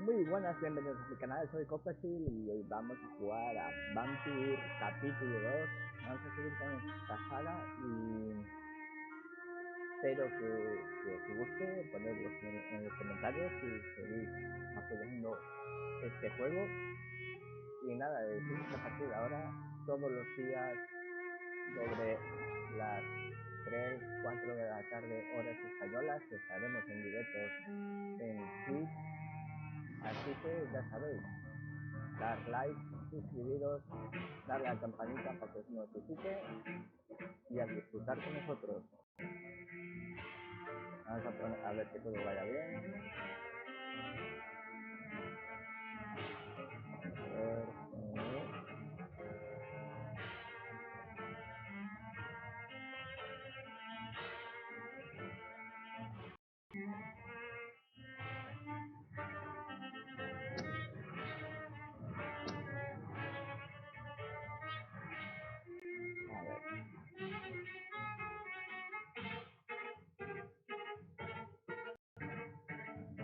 Muy buenas, bienvenidos a mi canal, soy Copperfield y hoy vamos a jugar a VAMPYR capítulo 2. Vamos a seguir con esta saga y espero que os guste, ponedlo en los comentarios si seguís apoyando este juego. Y nada, decimos que a partir de ahora, todos los días sobre las 3, 4 de la tarde, horas españolas, estaremos en directos en Twitch. Así que ya sabéis, dar like, suscribiros, darle a la campanita para que os notifique y a disfrutar con nosotros. Vamos a ver que todo vaya bien. A ver,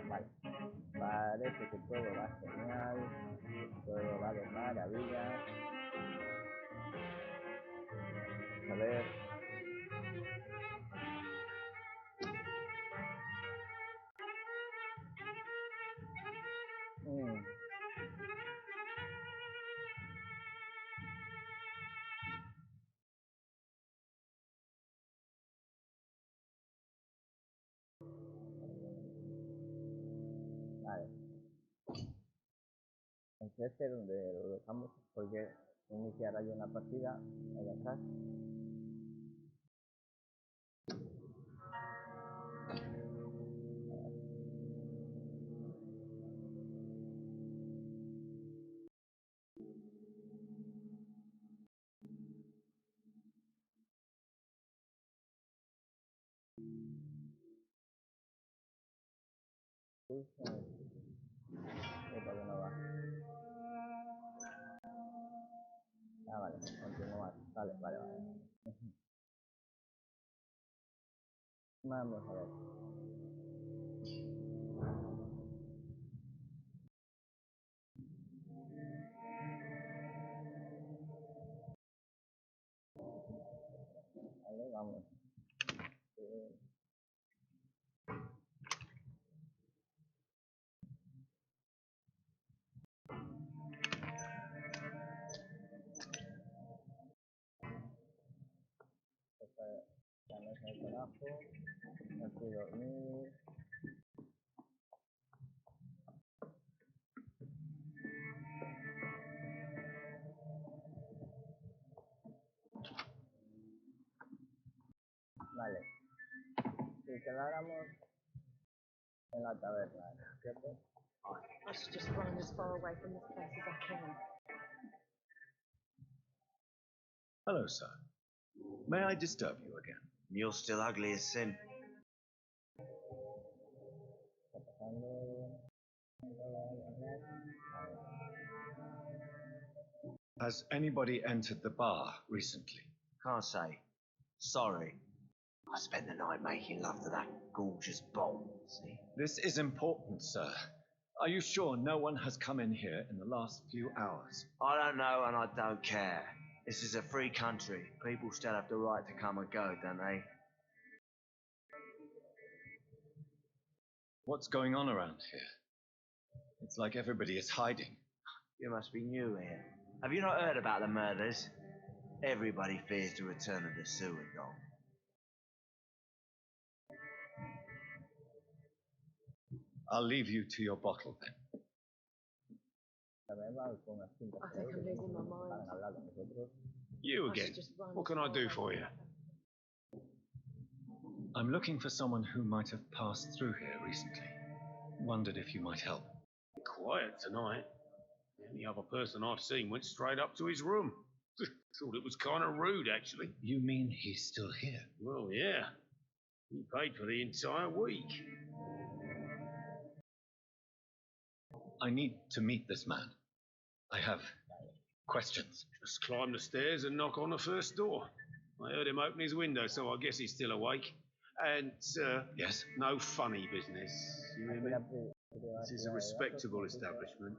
vale, parece que todo va genial, todo va de maravilla. A ver. Vale. Entonces este es donde lo dejamos porque iniciar ahí una partida ahí atrás. Todavía no va. Ah, vale, continuar. Vale. Vamos a ver. Vale, vamos. Ya no es el trabajo, no estoy dormir. Vale, si quedáramos en la taberna, ¿cierto? I should just run as far away from this place as I can. Hello, sir. May I disturb you again? You're still ugly as sin. Está pasando. Has anybody entered the bar recently? Can't say. Sorry. I spent the night making love to that gorgeous bomb, see? This is important, sir. Are you sure no one has come in here in the last few hours? I don't know and I don't care. This is a free country. People still have the right to come and go, don't they? What's going on around here? It's like everybody is hiding. You must be new here. Have you not heard about the murders? Everybody fears the return of the sewer dog. I'll leave you to your bottle then. I think I'm losing my mind. You I again. should just run What as can I far do away for as you? I can. I'm looking for someone who might have passed through here recently. Wondered if you might help. Quiet tonight. The only other person I've seen went straight up to his room. Thought it was kind of rude, actually. You mean he's still here? Well, yeah. He paid for the entire week. I need to meet this man. I have questions. Just climb the stairs and knock on the first door. I heard him open his window, so I guess he's still awake. And, Yes? no funny business. You hear me? This is a respectable establishment.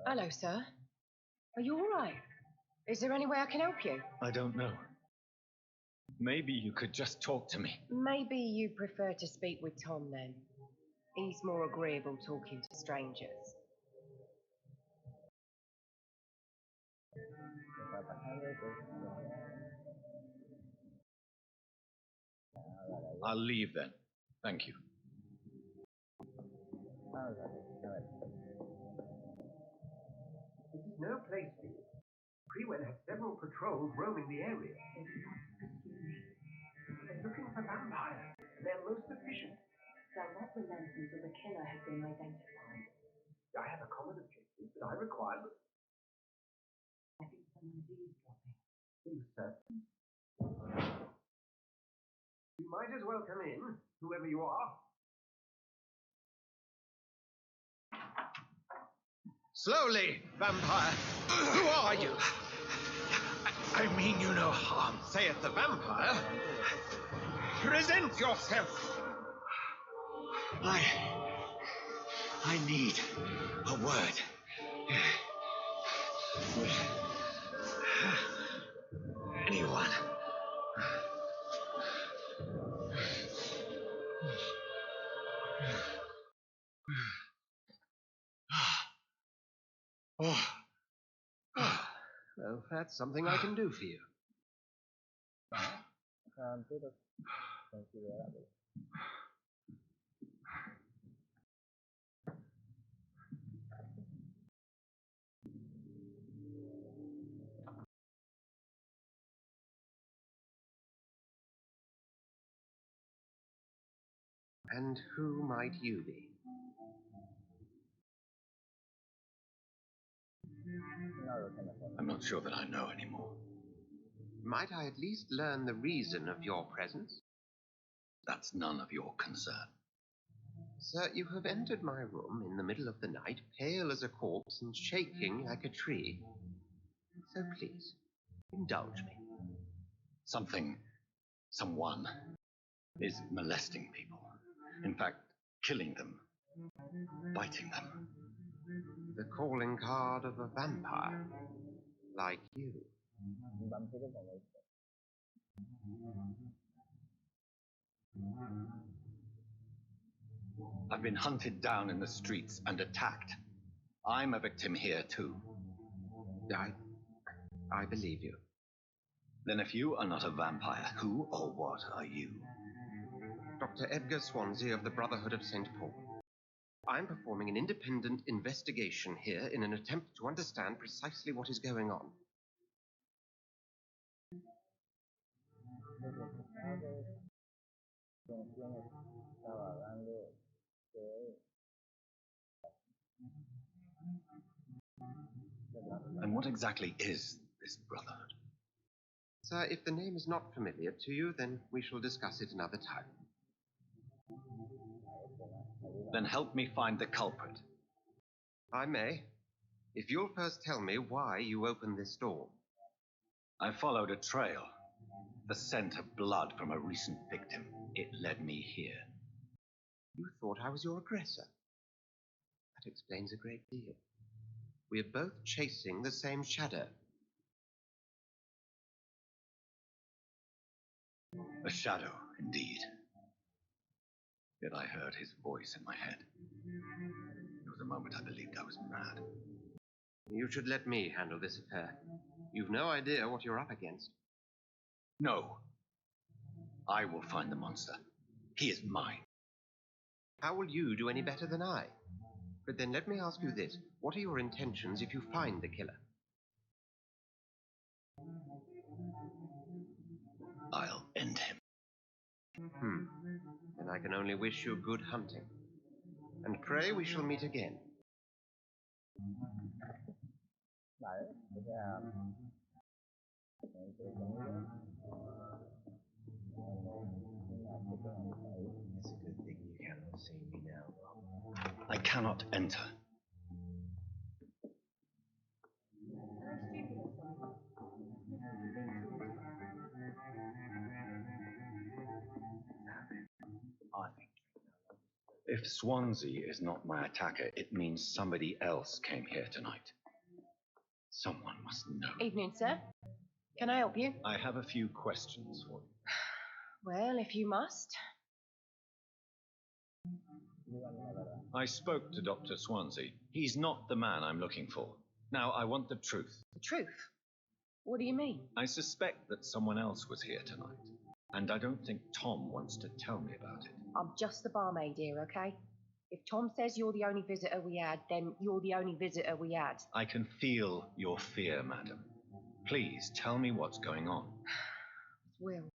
Hello, sir. Are you all right? Is there any way I can help you? I don't know. Maybe you could just talk to me. Maybe you prefer to speak with Tom then. He's more agreeable talking to strangers. I'll leave then. Thank you. This is no place for you. Freewell have several patrols roaming the area. They're looking for vampires. They're most efficient. So what relentless of the killer has been identified? I have a common objective, but I require them. I think someone is eavesdropping. Are you certain? You might as well come in, whoever you are. Slowly, vampire. Who are you? I mean you no harm, saith the vampire. Present yourself. I need a word. Anyone. Well, that's something I can do for you. And who might you be? I'm not sure that I know anymore. Might I at least learn the reason of your presence? That's none of your concern. Sir, you have entered my room in the middle of the night, pale as a corpse and shaking like a tree. So please, indulge me. Someone is molesting people. In fact, killing them, biting them. The calling card of a vampire, like you. I've been hunted down in the streets and attacked. I'm a victim here, too. I believe you. Then if you are not a vampire, who or what are you? Dr. Edgar Swansea of the Brotherhood of St. Paul. I'm performing an independent investigation here in an attempt to understand precisely what is going on. And what exactly is this brotherhood? Sir, if the name is not familiar to you, then we shall discuss it another time. Then help me find the culprit. I may, if you'll first tell me why you opened this door. I followed a trail. The scent of blood from a recent victim. It led me here. You thought I was your aggressor. That explains a great deal. We are both chasing the same shadow. A shadow, indeed. Yet I heard his voice in my head. There was a moment I believed I was mad. You should let me handle this affair. You've no idea what you're up against. No. I will find the monster. He is mine. How will you do any better than I? But then let me ask you this. What are your intentions if you find the killer? I'll end him. Then I can only wish you good hunting. And pray we shall meet again. Vale, o sea, It's a good thing you cannot see me now. I cannot enter. If Swansea is not my attacker, it means somebody else came here tonight. Someone must know. Evening, sir. Can I help you? I have a few questions for you. Well, if you must. I spoke to Dr. Swansea. He's not the man I'm looking for. Now, I want the truth. The truth? What do you mean? I suspect that someone else was here tonight, and I don't think Tom wants to tell me about it. I'm just the barmaid here, okay? If Tom says you're the only visitor we had, then you're the only visitor we had. I can feel your fear, madam. Please tell me what's going on. It's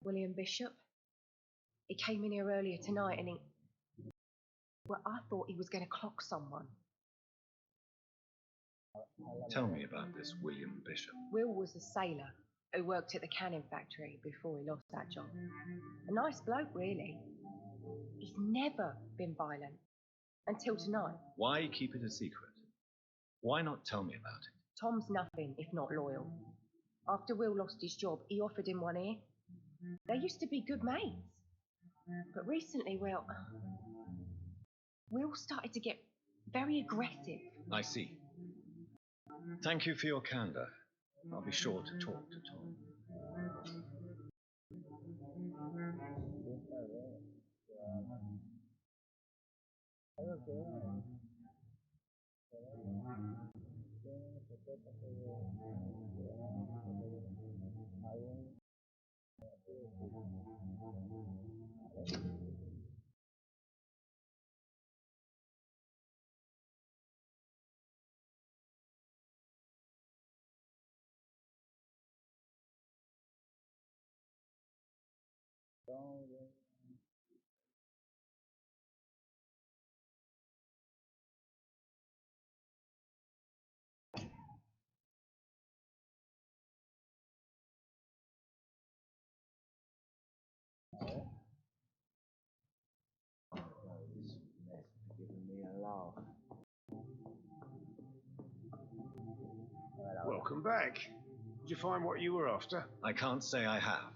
William Bishop. He came in here earlier tonight and well, I thought he was going to clock someone. Tell me about this William Bishop. Will was a sailor who worked at the canning factory before he lost that job. A nice bloke, really. He's never been violent. Until tonight. Why keep it a secret? Why not tell me about it? Tom's nothing if not loyal. After Will lost his job, he offered him one ear. They used to be good mates. But recently, well, Will started to get very aggressive. I see. Thank you for your candor. I'll be sure to talk to Tom. Welcome back. Did you find what you were after? I can't say I have.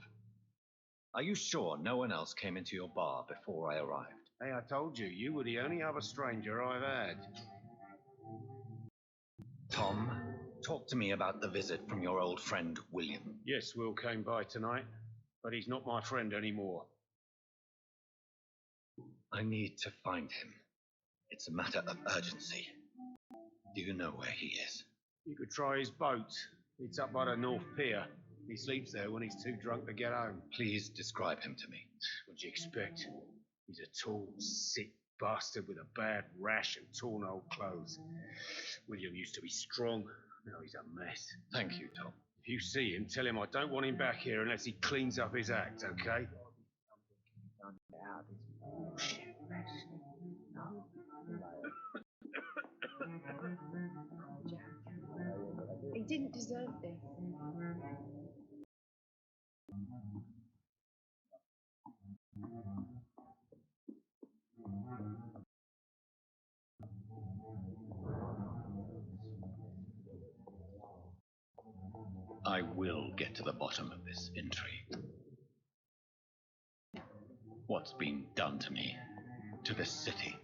Are you sure no one else came into your bar before I arrived? Hey, I told you, you were the only other stranger I've had. Tom, talk to me about the visit from your old friend, William. Yes, Will came by tonight, but he's not my friend anymore. I need to find him. It's a matter of urgency. Do you know where he is? You could try his boat. It's up by the North Pier. He sleeps there when he's too drunk to get home. Please describe him to me. What do you expect? He's a tall, sick bastard with a bad rash and torn old clothes. William used to be strong. Now he's a mess. Thank you, Tom. If you see him, tell him I don't want him back here unless he cleans up his act, okay? He didn't deserve this. I will get to the bottom of this intrigue. What's been done to me, to this city?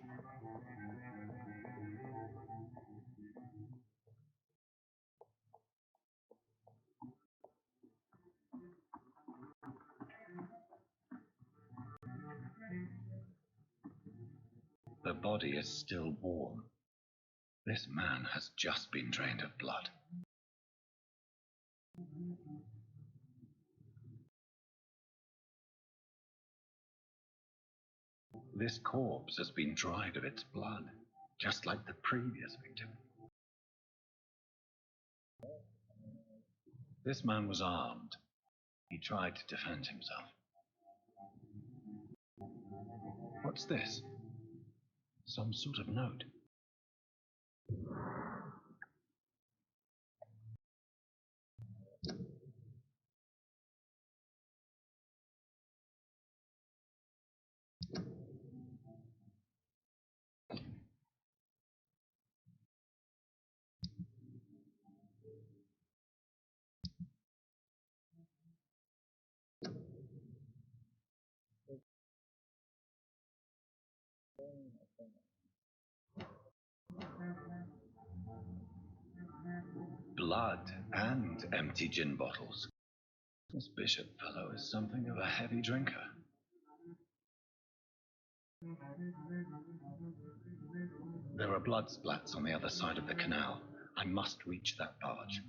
The body is still warm. This man has just been drained of blood. This corpse has been dried of its blood, just like the previous victim. This man was armed. He tried to defend himself. What's this? Some sort of note. blood and empty gin bottles. This bishop fellow is something of a heavy drinker. There are blood splats on the other side of the canal. I must reach that barge.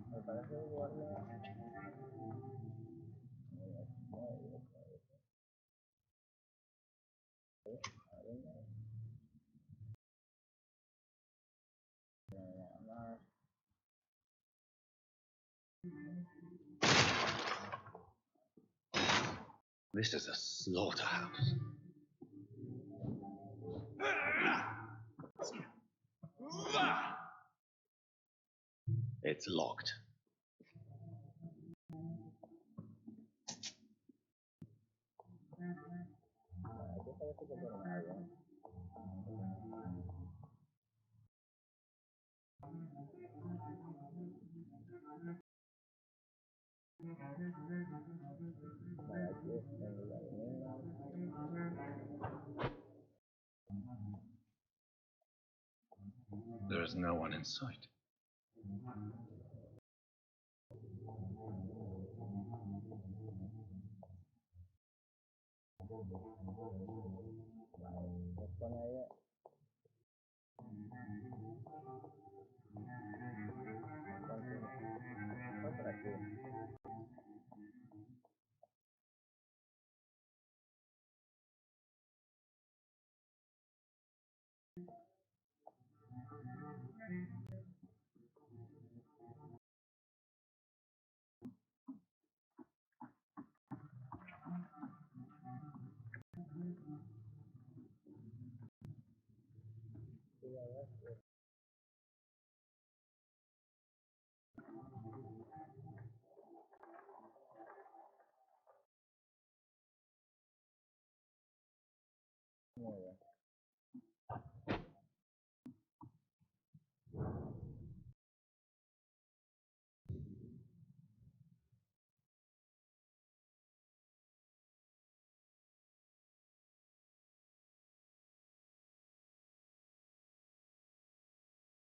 Me parece guardia. This is a slaughterhouse. It's locked. There is no one in sight.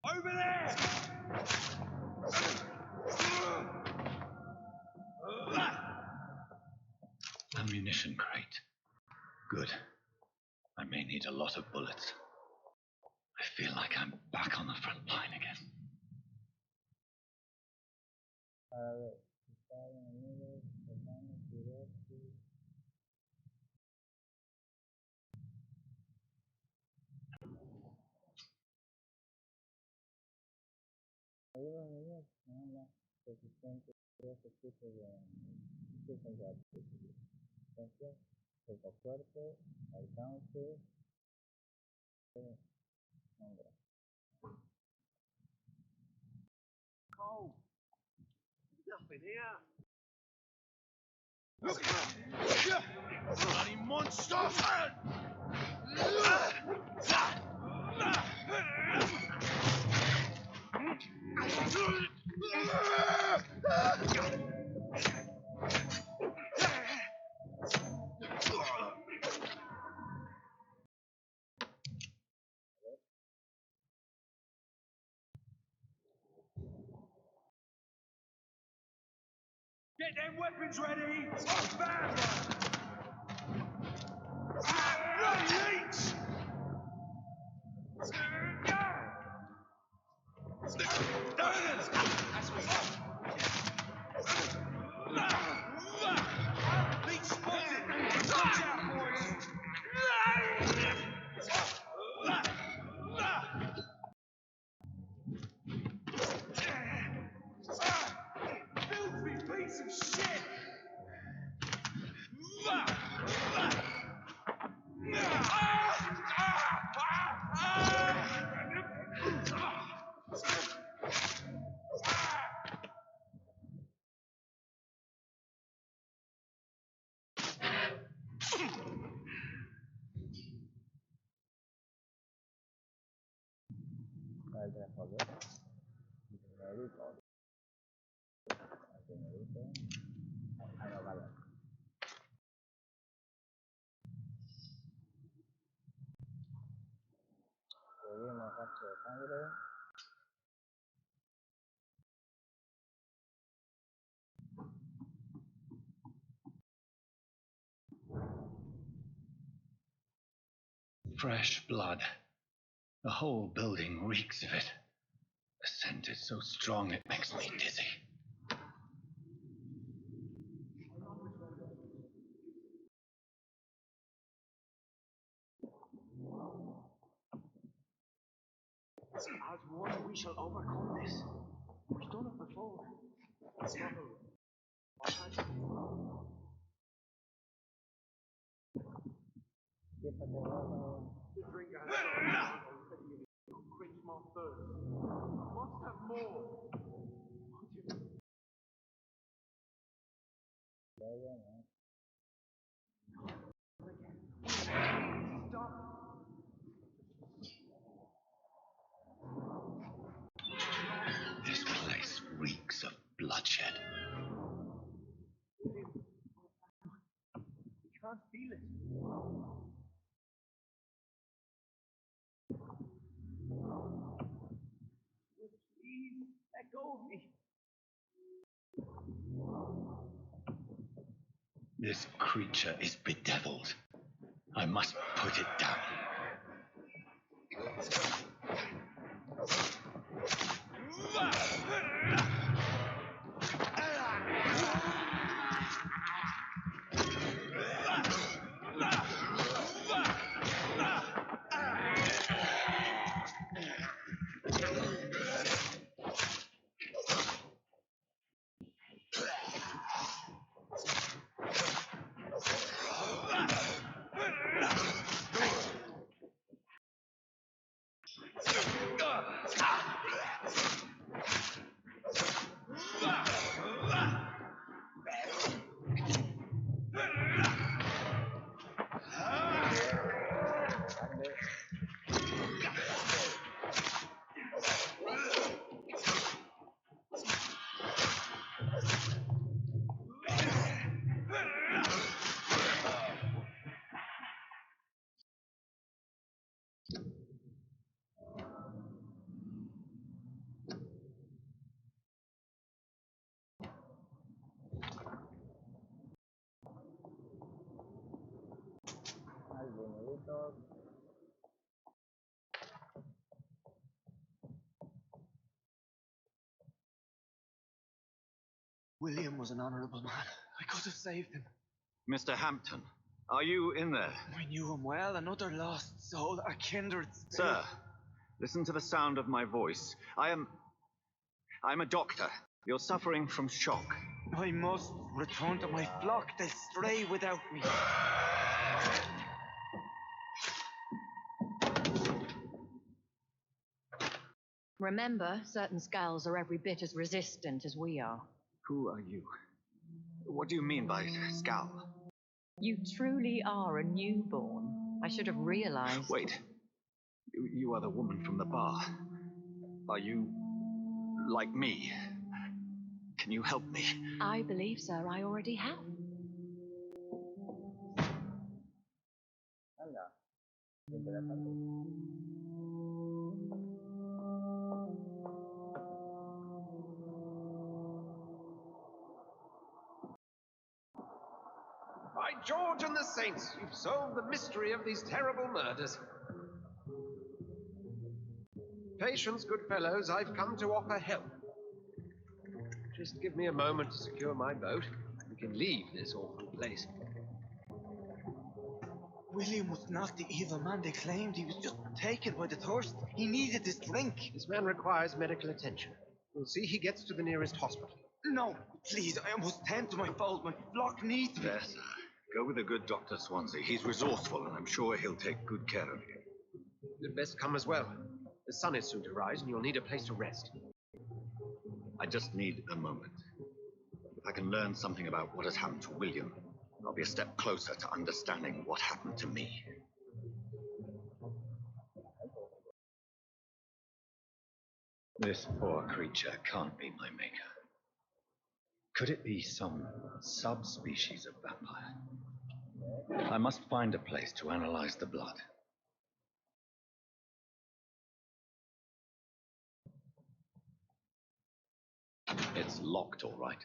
Over there! Ammunition crate. Good. I may need a lot of bullets. I feel like I'm back on the front line again. Fuerte, alcance, Cole, nothing here. Bloody monster! Get them weapons ready! Bam! Bloody leech! Seguimos rastro de sangre. Fresh blood. The whole building reeks of it. The scent is so strong it makes me dizzy. As one, we shall overcome this. We've done it before. Quench my thirst. Must have more. This place reeks of bloodshed. Can't feel it. Please, let go of me. This creature is bedeviled. I must put it down. William was an honourable man. I could have saved him. Mr. Hampton, are you in there? I knew him well, another lost soul, a kindred spirit. Sir, listen to the sound of my voice. I'm a doctor. You're suffering from shock. I must return to my flock. They'll stray without me. Remember, certain skulls are every bit as resistant as we are. Who are you? What do you mean by scowl? You truly are a newborn. I should have realized. Wait. You are the woman from the bar. Are you like me? Can you help me? I believe, sir, I already have. Anda. Interesante. By George and the Saints, you've solved the mystery of these terrible murders. Patience, good fellows, I've come to offer help. Just give me a moment to secure my boat. We can leave this awful place. William was not the evil man they claimed. He was just taken by the thirst. He needed this drink. This man requires medical attention. We'll see he gets to the nearest hospital. No, please, I must tend to my fault. My flock needs me. Yes, go with the good Dr. Swansea. He's resourceful, and I'm sure he'll take good care of you. You'd best come as well. The sun is soon to rise, and you'll need a place to rest. I just need a moment. If I can learn something about what has happened to William, I'll be a step closer to understanding what happened to me. This poor creature can't be my maker. Could it be some subspecies of vampire? I must find a place to analyze the blood. It's locked, all right.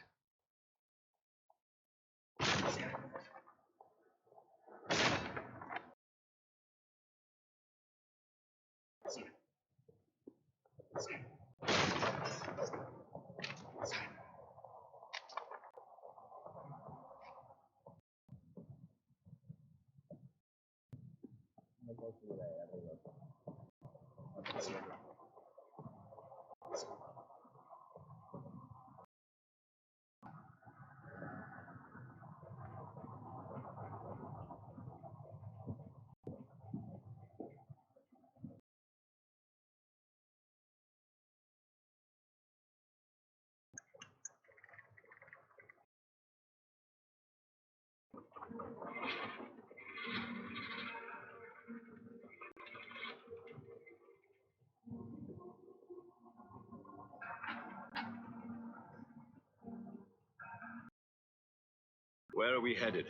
Where are we headed?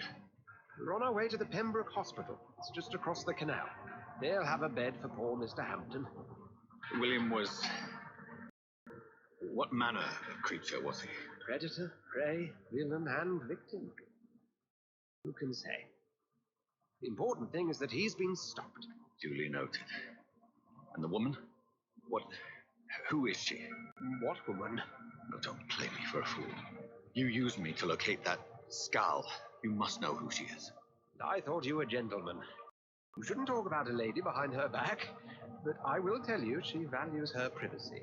We're on our way to the Pembroke Hospital. It's just across the canal. They'll have a bed for poor Mr. Hampton. William was... What manner of creature was he? Predator, prey, villain, and victim. Who can say? The important thing is that he's been stopped. Duly noted. And the woman? What... Who is she? What woman? Oh, don't play me for a fool. You used me to locate that skull. You must know who she is. I thought you a gentleman. You shouldn't talk about a lady behind her back, but I will tell you she values her privacy.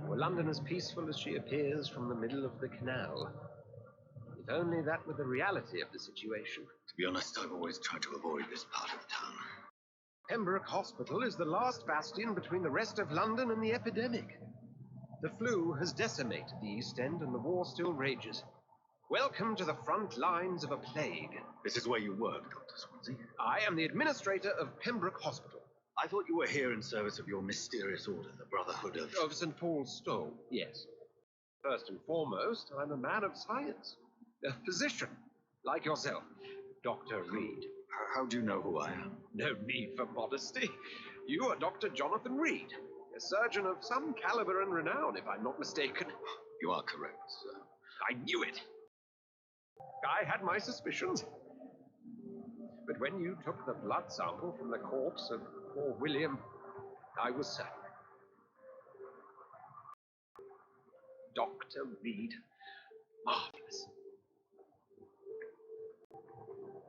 Were London as peaceful as she appears from the middle of the canal? If only that were the reality of the situation. To be honest, I've always tried to avoid this part of town. Pembroke Hospital is the last bastion between the rest of London and the epidemic. The flu has decimated the East End and the war still rages. Welcome to the front lines of a plague. This is where you work, Dr. Swansea. I am the administrator of Pembroke Hospital. I thought you were here in service of your mysterious order, the Brotherhood of... Of St. Paul's Stole, yes. First and foremost, I'm a man of science. A physician, like yourself, Dr. Reed. How do you know who I am? No need for modesty. You are Dr. Jonathan Reed, a surgeon of some caliber and renown, if I'm not mistaken. You are correct, sir. I knew it. I had my suspicions. But when you took the blood sample from the corpse of poor William, I was certain. Dr. Reed. Marvelous.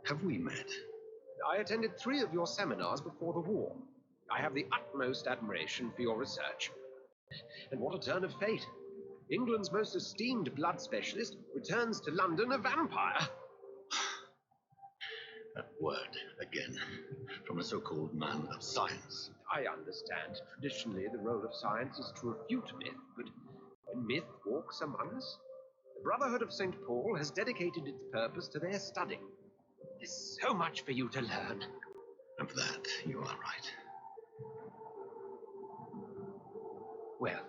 Have we met? I attended 3 of your seminars before the war. I have the utmost admiration for your research. And what a turn of fate. England's most esteemed blood specialist returns to London a vampire. That word, again, from a so-called man of science. I understand. Traditionally, the role of science is to refute myth, but when myth walks among us, the Brotherhood of St. Paul has dedicated its purpose to their study. There's so much for you to learn. And for that, you are right. Well,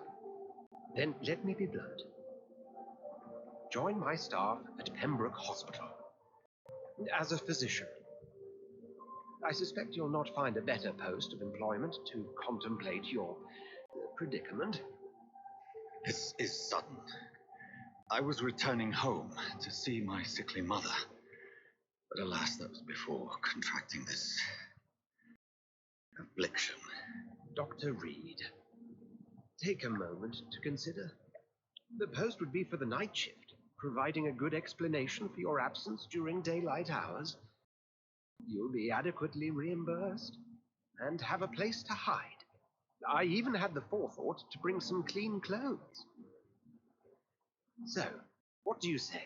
then let me be blunt. Join my staff at Pembroke Hospital. As a physician. I suspect you'll not find a better post of employment to contemplate your predicament. This is sudden. I was returning home to see my sickly mother. But alas, that was before contracting this Affliction. Dr. Reed, take a moment to consider. The post would be for the night shift, providing a good explanation for your absence during daylight hours. You'll be adequately reimbursed and have a place to hide. I even had the forethought to bring some clean clothes. So, what do you say?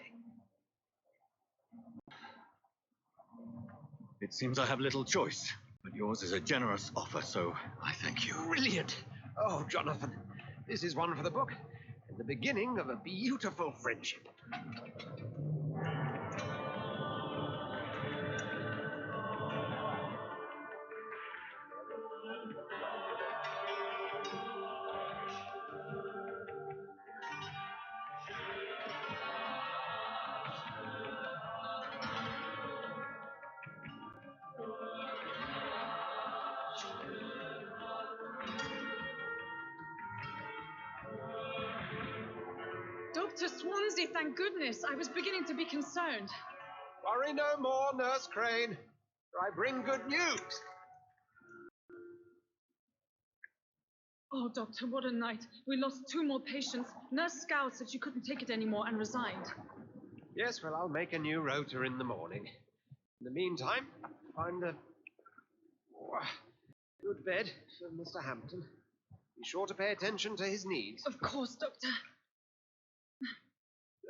It seems I have little choice, but yours is a generous offer, so I thank you. Brilliant! Oh, Jonathan, this is one for the book, and the beginning of a beautiful friendship. Dr. Swansea, thank goodness. I was beginning to be concerned. Worry no more, Nurse Crane, for I bring good news. Oh, Doctor, what a night. We lost 2 more patients. Nurse Scout said she couldn't take it anymore and resigned. Yes, well, I'll make a new rota in the morning. In the meantime, find a good bed for Mr. Hampton. Be sure to pay attention to his needs. Of course, Doctor.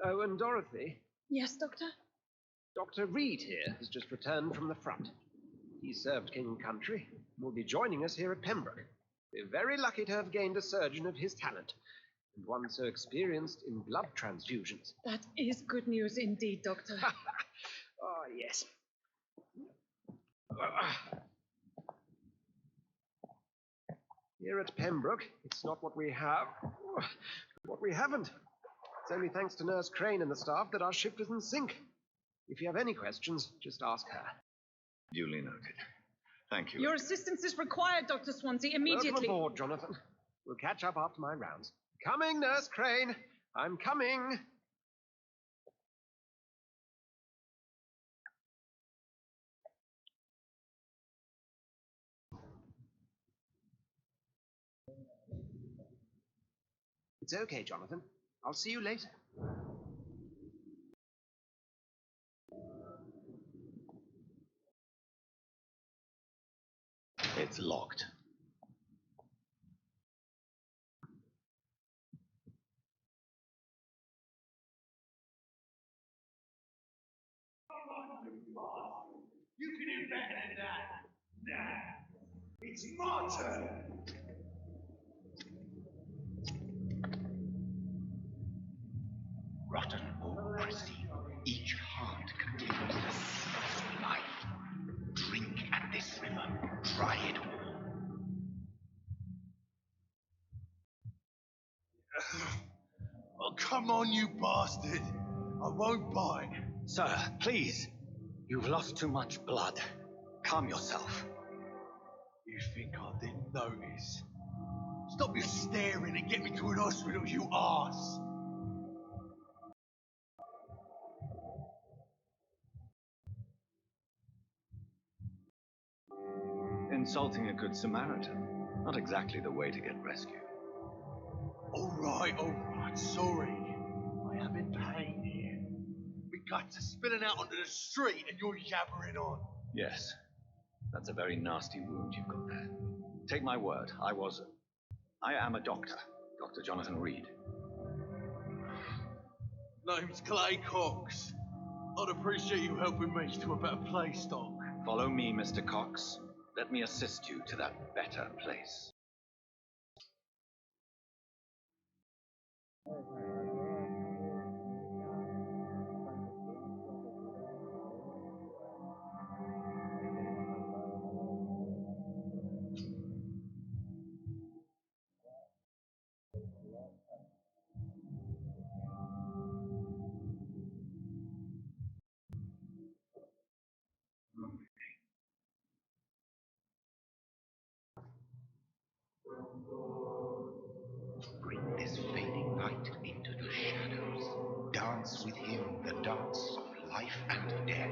Oh, and Dorothy, Yes, Doctor? Dr. Reed here has just returned from the front. He served King and Country and will be joining us here at Pembroke. We're very lucky to have gained a surgeon of his talent, and one so experienced in blood transfusions. That is good news indeed, Doctor. Oh, yes. Here at Pembroke, it's not what we have, but what we haven't. It's only thanks to Nurse Crane and the staff that our ship isn't sink. If you have any questions, just ask her. Duly noted. Thank you. Your assistance is required, Dr. Swansea, immediately. Welcome aboard, Jonathan. We'll catch up after my rounds. Coming, Nurse Crane. I'm coming. It's okay, Jonathan. I'll see you later. It's locked. You can do better than that. Nah, it's my turn. Rotten or pristine, each heart contains the seed of life. Drink at this river, try it all. Oh, come on, you bastard. I won't bite. Sir, please. You've lost too much blood. Calm yourself. You think I didn't notice? Stop your staring and get me to an hospital, you arse. Insulting a good Samaritan. Not exactly the way to get rescued. All right, sorry. I am in pain here. My guts are spilling out onto the street and you're yabbering on. Yes. That's a very nasty wound you've got there. Take my word, I am a doctor. Dr. Jonathan Reed. Name's Clay Cox. I'd appreciate you helping me to a better place, Doc. Follow me, Mr. Cox. Let me assist you to that better place. Bring this fading light into the shadows. Dance with him the dance of life and death.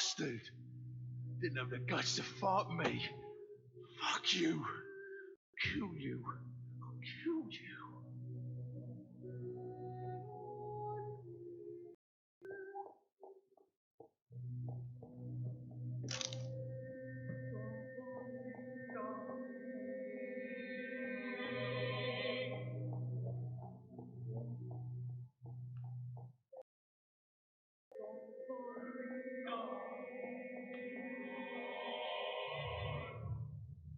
bastard! Didn't have the guts to fight me. Fuck you. Kill you. I'll kill you.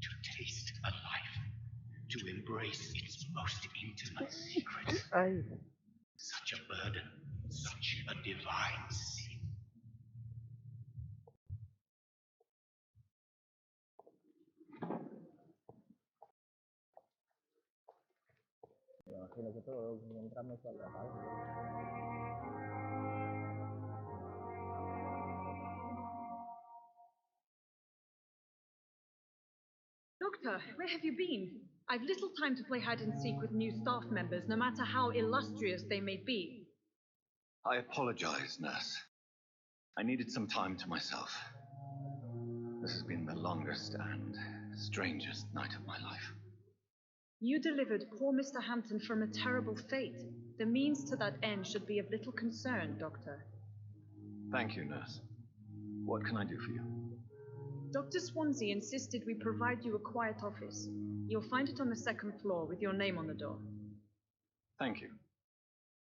To taste a life, to embrace its most intimate secrets. Ay, Such a burden, such a divine sin. me imagino que todos encontramos a la paz. Doctor, where have you been? I've little time to play hide and seek with new staff members, no matter how illustrious they may be. I apologize, nurse. I needed some time to myself. This has been the longest and strangest night of my life. You delivered poor Mr. Hampton from a terrible fate. The means to that end should be of little concern, Doctor. Thank you, nurse. What can I do for you? Dr. Swansea insisted we provide you a quiet office. You'll find it on the second floor with your name on the door. Thank you.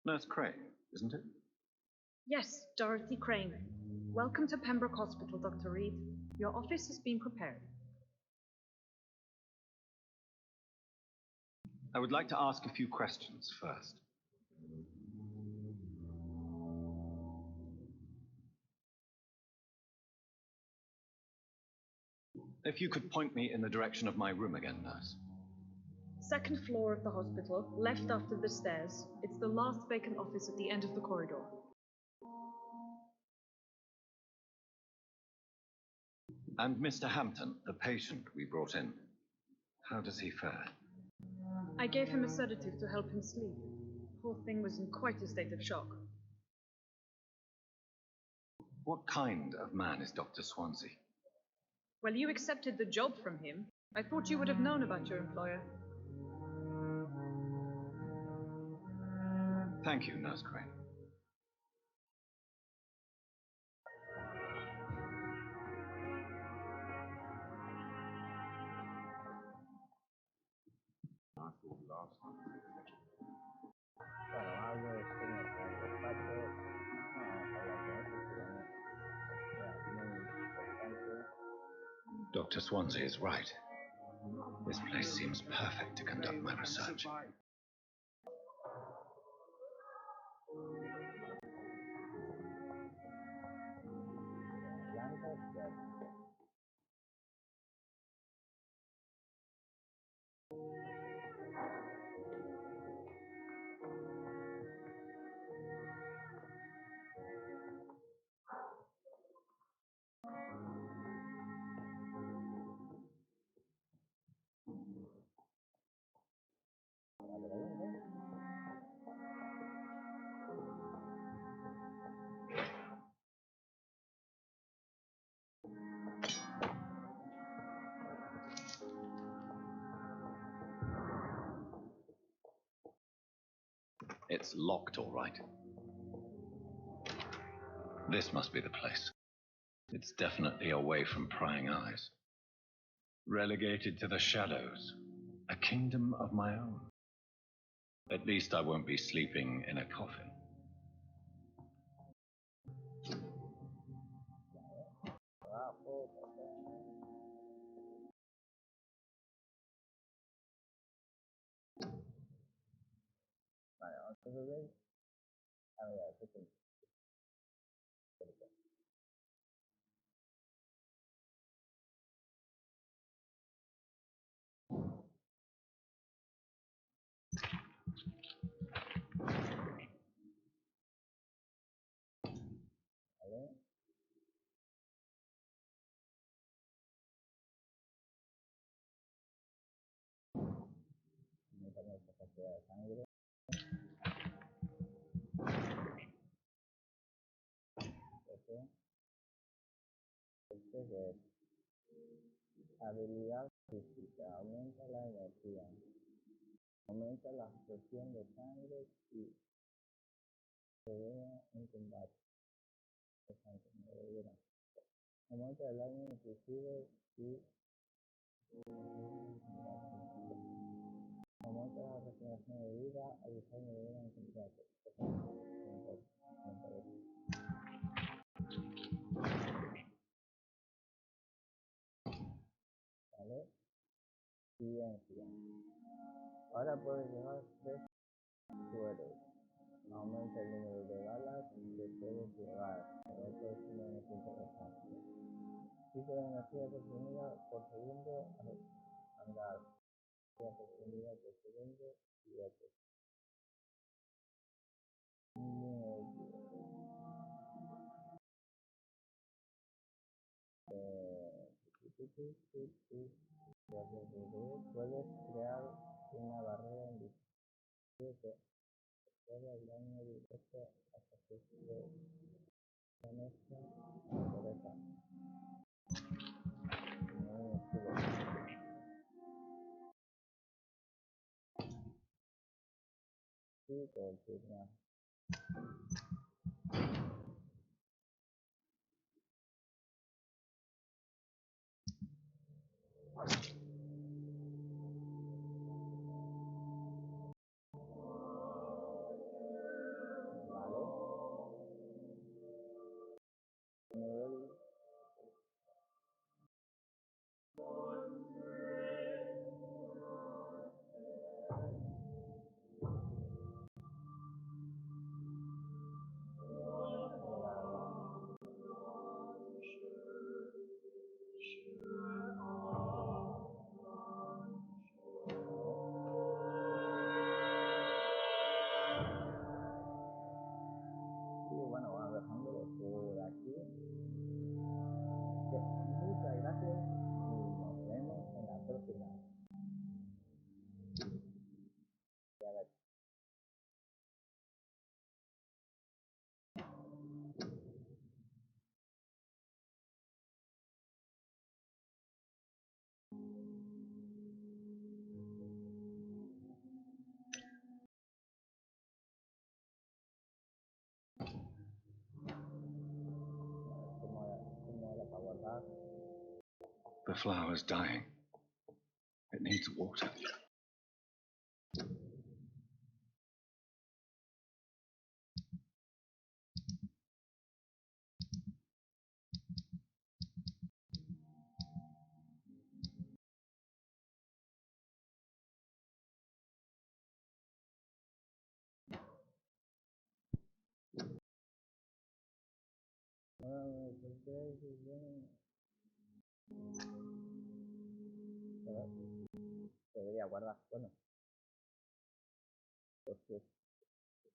Nurse Crane, isn't it? Yes, Dorothy Crane. Welcome to Pembroke Hospital, Dr. Reed. Your office has been prepared. I would like to ask a few questions first. If you could point me in the direction of my room again, nurse. Second floor of the hospital, left after the stairs. It's the last vacant office at the end of the corridor. And Mr. Hampton, the patient we brought in, how does he fare? I gave him a sedative to help him sleep. Poor thing was in quite a state of shock. What kind of man is Dr. Swansea? Well, you accepted the job from him. I thought you would have known about your employer. Thank you, Nurse Crane. Bueno, algo es que no está en el despacho. No vamos a hablar con eso, pero no. Ya, muy importante. Dr. Swansea is right. This place seems perfect to conduct my research. Blancas, verdes. It's locked, all right. This must be the place. It's definitely away from prying eyes. Relegated to the shadows. A kingdom of my own. At least I won't be sleeping in a coffin. Abajo, vale, vamos a subir. A ver, ¿qué tengo? Vale. Metamos la cantidad de sangre. Eso. poder. Habilidad física, aumenta la energía, aumenta la presión de sangre y se ve en combate. Aumenta el daño inclusive si aumenta la regeneración de vida al usar mi vida en combate. ¿Vale? Ciencia. Ahora puedes llevar 3 sueros. Aumenta el número de balas que puedes llevar. Esto es un beneficio interesante. Pico de energía consumida por segundo andar. Energía consumida por segundo y otros. Puedes crear una barrera invisible que absorbe el daño directo hasta que se conecta a la cabeza. Sí, confirma. Muchas gracias y nos vemos en la próxima. ¿Cómo era para guardar? The flower's dying. It needs water. Debería guardar. Bueno. Pues